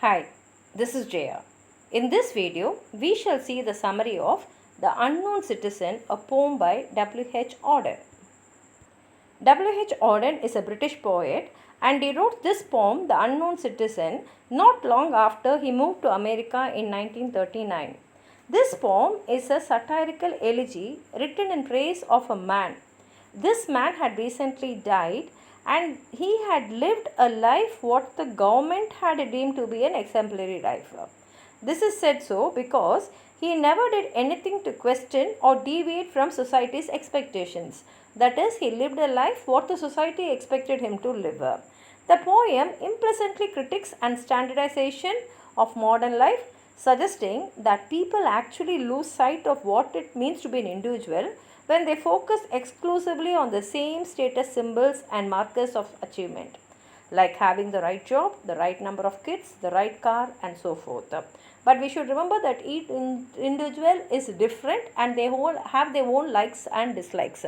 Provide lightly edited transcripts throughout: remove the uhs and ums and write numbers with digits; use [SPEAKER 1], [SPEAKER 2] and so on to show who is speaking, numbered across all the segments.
[SPEAKER 1] Hi, this is Jaya. In this video, we shall see the summary of The Unknown Citizen, a poem by W.H. Auden. W.H. Auden is a British poet and he wrote this poem, The Unknown Citizen, not long after he moved to America in 1939. This poem is a satirical elegy written in praise of a man. This man had recently died and he had lived a life what the government had deemed to be an exemplary life. This is said so because he never did anything to question or deviate from society's expectations. That is, he lived a life what the society expected him to live. The poem implicitly critiques and standardization of modern life, suggesting that people actually lose sight of what it means to be an individual when they focus exclusively on the same status symbols and markers of achievement, like having the right job, the right number of kids, the right car, and so forth. But we should remember that each individual is different and they all have their own likes and dislikes.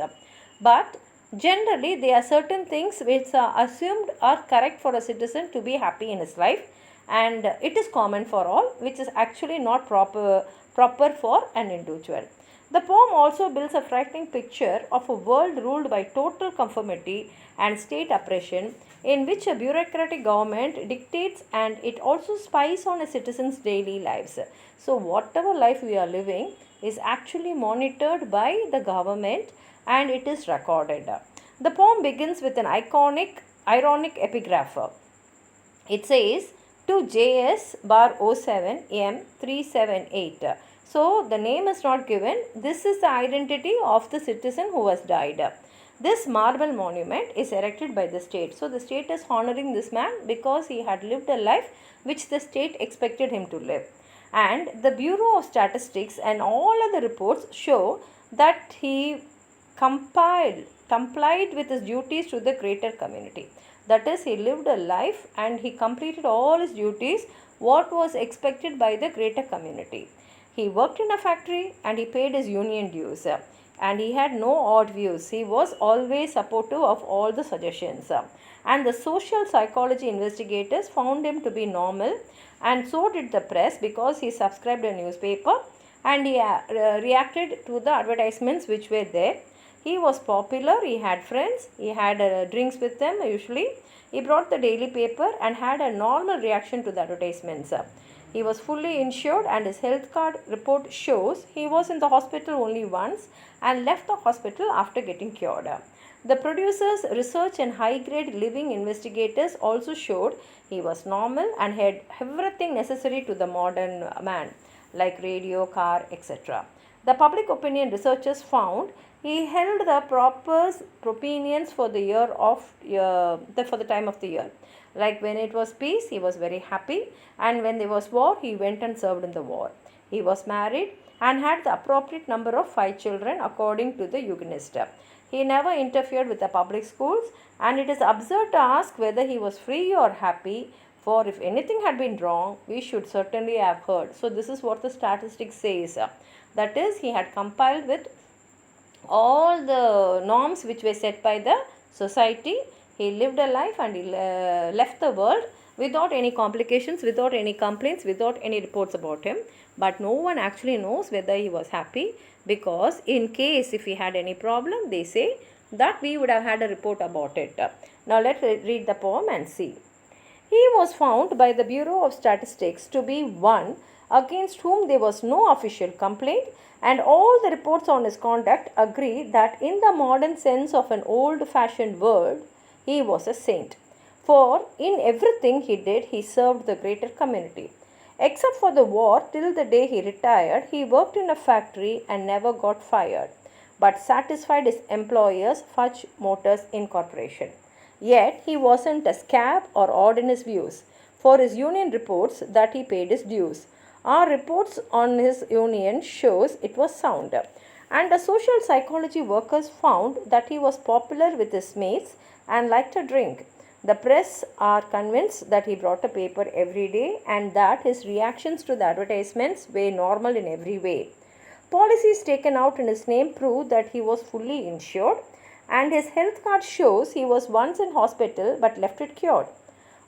[SPEAKER 1] But generally, there are certain things which are assumed are correct for a citizen to be happy in his life, and it is common for all, which is actually not proper for an individual. The poem also builds a frightening picture of a world ruled by total conformity and state oppression, in which a bureaucratic government dictates and it also spies on a citizen's daily lives. So whatever life we are living is actually monitored by the government and it is recorded. The poem begins with an ironic epigraph. It says, to JAYA'S bar 07 M 378. So the name is not given. This is the identity of the citizen who has died. This marble monument is erected by the state. So the state is honoring this man because he had lived a life which the state expected him to live. And the Bureau of Statistics and all other reports show that he complied with his duties to the greater community. That is, he lived a life and he completed all his duties what was expected by the greater community. He worked in a factory and he paid his union dues and he had no odd views. He was always supportive of all the suggestions. And the social psychology investigators found him to be normal, and so did the press because he subscribed a newspaper and he reacted to the advertisements which were there. He was popular, he had friends, he had drinks with them usually. He brought the daily paper and had a normal reaction to the advertisements. He was fully insured and his health card report shows he was in the hospital only once and left the hospital after getting cured. The producers, research and high-grade living investigators also showed he was normal and had everything necessary to the modern man, like radio, car, etc. The public opinion researchers found he held the proper opinions for the for the time of the year. Like when it was peace, he was very happy, and when there was war, he went and served in the war. He was married and had the appropriate number of 5 children according to the eugenist. He never interfered with the public schools, and it is absurd to ask whether he was free or happy, for if anything had been wrong, we should certainly have heard. So this is what the statistics says. That is, he had compiled with all the norms which were set by the society. He lived a life and he left the world without any complications, without any complaints, without any reports about him. But no one actually knows whether he was happy, because in case if he had any problem, they say that we would have had a report about it. Now let's read the poem and see. He was found by the Bureau of Statistics to be one against whom there was no official complaint, and all the reports on his conduct agree that in the modern sense of an old-fashioned word, he was a saint. For in everything he did, he served the greater community. Except for the war, till the day he retired, he worked in a factory and never got fired, but satisfied his employers, Fudge Motors Incorporation. Yet he wasn't a scab or odd in his views, for his union reports that he paid his dues. Our reports on his union shows it was sound. And the social psychology workers found that he was popular with his mates and liked a drink. The press are convinced that he brought a paper every day and that his reactions to the advertisements were normal in every way. Policies taken out in his name prove that he was fully insured, and his health card shows he was once in hospital but left it cured.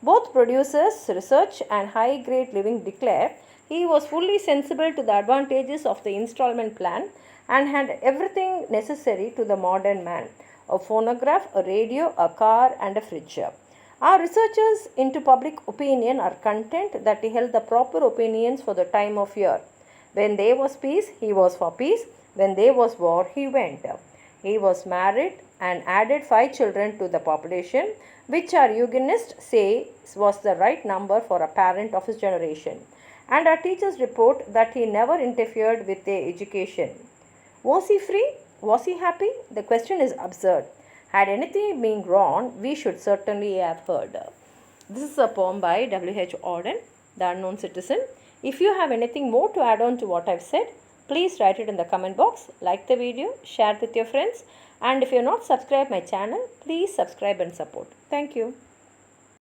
[SPEAKER 1] Both producers, research and high-grade living declare he was fully sensible to the advantages of the installment plan and had everything necessary to the modern man: a phonograph, a radio, a car and a fridge. Our researchers into public opinion are content that he held the proper opinions for the time of year. When there was peace, he was for peace. When there was war, he went. He was married and added 5 children to the population, which our eugenists say was the right number for a parent of his generation. And our teachers report that he never interfered with their education. Was he free? Was he happy? The question is absurd. Had anything been wrong, we should certainly have heard. This is a poem by W.H. Auden, The Unknown Citizen. If you have anything more to add on to what I've said, please write it in the comment box, like the video, share it with your friends, and if you are not subscribed my channel, please subscribe and support. Thank you.